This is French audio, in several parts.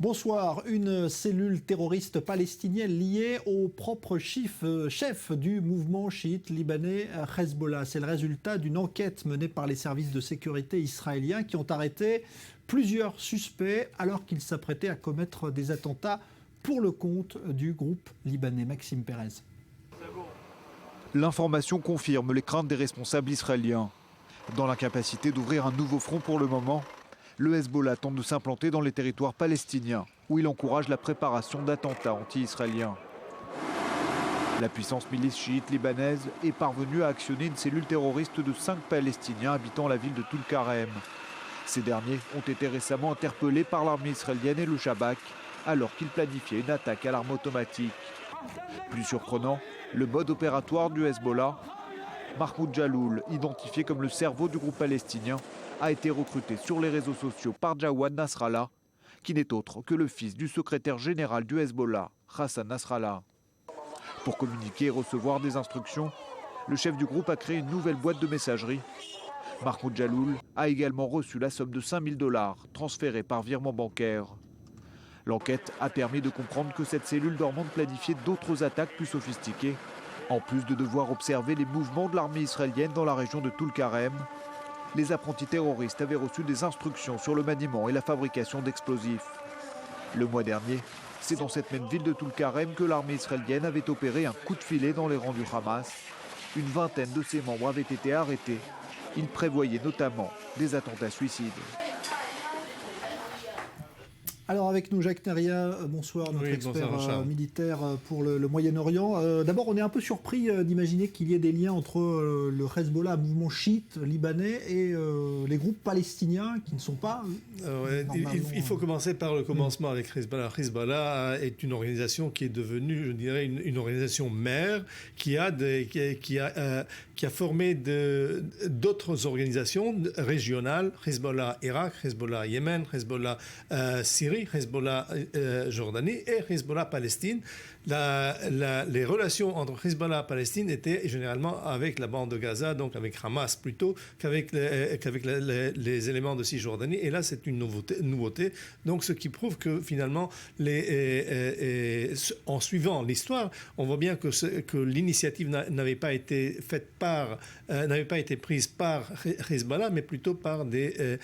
Bonsoir. Une cellule terroriste palestinienne liée au propre chef du mouvement chiite libanais Hezbollah. C'est le résultat d'une enquête menée par les services de sécurité israéliens qui ont arrêté plusieurs suspects alors qu'ils s'apprêtaient à commettre des attentats pour le compte du groupe libanais. Maxime Pérez. L'information confirme les craintes des responsables israéliens. Dans l'incapacité d'ouvrir un nouveau front pour le moment, le Hezbollah tente de s'implanter dans les territoires palestiniens, où il encourage la préparation d'attentats anti-israéliens. La puissance milice chiite libanaise est parvenue à actionner une cellule terroriste de 5 Palestiniens habitant la ville de Tulkarem. Ces derniers ont été récemment interpellés par l'armée israélienne et le Shabak, alors qu'ils planifiaient une attaque à l'arme automatique. Plus surprenant, le mode opératoire du Hezbollah, Mahmoud Jaloul, identifié comme le cerveau du groupe palestinien, a été recruté sur les réseaux sociaux par Jawad Nasrallah, qui n'est autre que le fils du secrétaire général du Hezbollah, Hassan Nasrallah. Pour communiquer et recevoir des instructions, le chef du groupe a créé une nouvelle boîte de messagerie. Mahmoud Jaloul a également reçu la somme de $5000 transférée par virement bancaire. L'enquête a permis de comprendre que cette cellule dormante planifiait d'autres attaques plus sophistiquées, en plus de devoir observer les mouvements de l'armée israélienne dans la région de Tulkarem. Les apprentis terroristes avaient reçu des instructions sur le maniement et la fabrication d'explosifs. Le mois dernier, c'est dans cette même ville de Tulkarem que l'armée israélienne avait opéré un coup de filet dans les rangs du Hamas. Une vingtaine de ses membres avaient été arrêtés. Ils prévoyaient notamment des attentats suicides. Alors avec nous Jacques Neria, bonsoir, notre expert militaire pour le Moyen-Orient. D'abord, on est un peu surpris d'imaginer qu'il y ait des liens entre le Hezbollah, mouvement chiite libanais, et les groupes palestiniens qui ne sont pas... Il faut commencer par le commencement avec Hezbollah. Hezbollah est une organisation qui est devenue, je dirais, une organisation mère qui a formé d'autres organisations régionales, Hezbollah Irak, Hezbollah Yémen, Hezbollah Syrie, Hezbollah Jordanie et Hezbollah Palestine. Les relations entre Hezbollah et Palestine étaient généralement avec la bande de Gaza, donc avec Hamas plutôt qu'avec les éléments de Cisjordanie. Et là, c'est une nouveauté. Donc, ce qui prouve que finalement, en suivant l'histoire, on voit bien que l'initiative n'avait pas été prise par Hezbollah, mais plutôt par des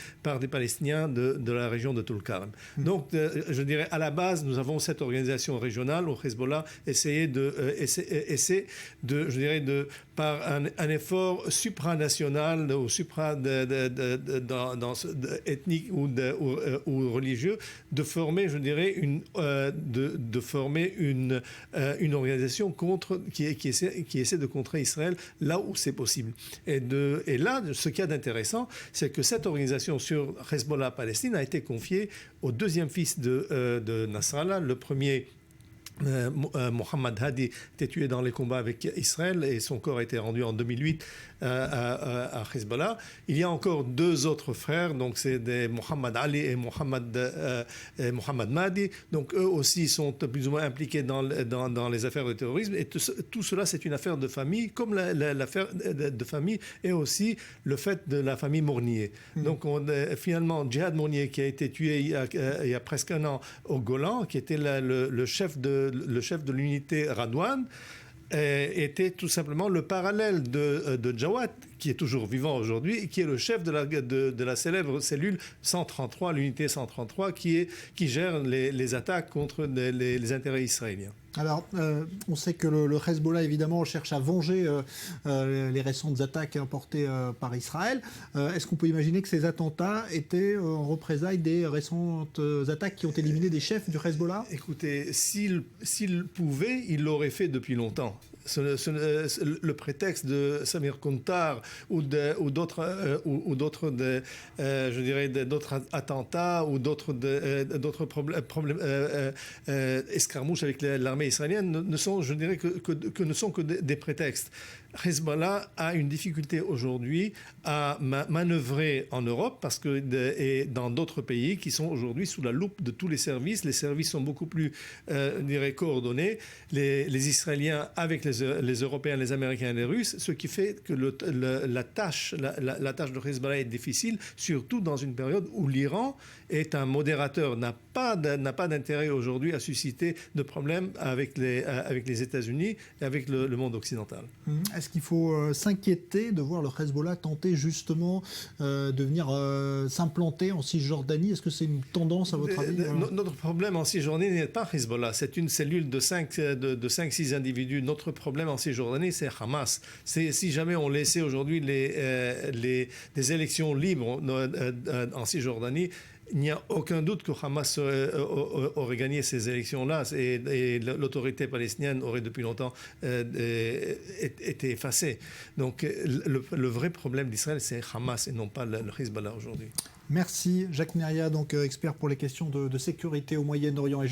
Palestiniens de la région de Tulkarem. Donc, je dirais, à la base, nous avons cette organisation régionale où Hezbollah essaie par un effort supranational ou ethnique ou religieux, de former, je dirais, une organisation qui essaie de contrer Israël là où c'est possible. Et là, ce qu'il y a d'intéressant, c'est que cette organisation sur Hezbollah-Palestine a été confiée au deuxième fils de Nasrallah. Le premier, Mohamed Hadi, était tué dans les combats avec Israël et son corps a été rendu en 2008 à Hezbollah. Il y a encore deux autres frères, donc c'est des Mohamed Ali et Mohamed Mahdi. Donc eux aussi sont plus ou moins impliqués dans les affaires de terrorisme. Et tout cela, c'est une affaire de famille, comme l'affaire de famille est aussi le fait de la famille Mournier. Donc finalement, Djihad Mournier, qui a été tué il y a presque un an au Golan, qui était le chef de l'unité Radwan, était tout simplement le parallèle de Jawad, qui est toujours vivant aujourd'hui, et qui est le chef de la célèbre cellule 133, l'unité 133, qui gère les attaques contre les intérêts israéliens. Alors, on sait que le Hezbollah, évidemment, cherche à venger les récentes attaques portées par Israël. Est-ce qu'on peut imaginer que ces attentats étaient en représailles des récentes attaques qui ont éliminé des chefs du Hezbollah ? Écoutez, s'il pouvait, il l'aurait fait depuis longtemps. Le prétexte de Samir Kuntar ou d'autres attentats ou d'autres problèmes escarmouches avec l'armée israélienne ne sont, je dirais, que ne sont que des prétextes. Hezbollah a une difficulté aujourd'hui à manœuvrer en Europe parce que et dans d'autres pays qui sont aujourd'hui sous la loupe de tous les services. Les services sont beaucoup plus, coordonnés. Les Israéliens avec les Européens, les Américains et les Russes, ce qui fait que la tâche de Hezbollah est difficile, surtout dans une période où l'Iran est un modérateur, n'a pas d'intérêt aujourd'hui à susciter de problèmes avec les États-Unis et avec le monde occidental. Est-ce qu'il faut s'inquiéter de voir le Hezbollah tenter justement de venir s'implanter en Cisjordanie? Est-ce que c'est une tendance à votre avis? Notre problème en Cisjordanie n'est pas Hezbollah, c'est une cellule de 5-6 individus. Notre problème en Cisjordanie, c'est Hamas. Si jamais on laissait aujourd'hui des élections libres en Cisjordanie, il n'y a aucun doute que Hamas aurait gagné ces élections-là et l'autorité palestinienne aurait depuis longtemps été effacée. Donc le vrai problème d'Israël, c'est Hamas et non pas le Hezbollah aujourd'hui. Merci Jacques Neria, donc expert pour les questions de sécurité au Moyen-Orient. Et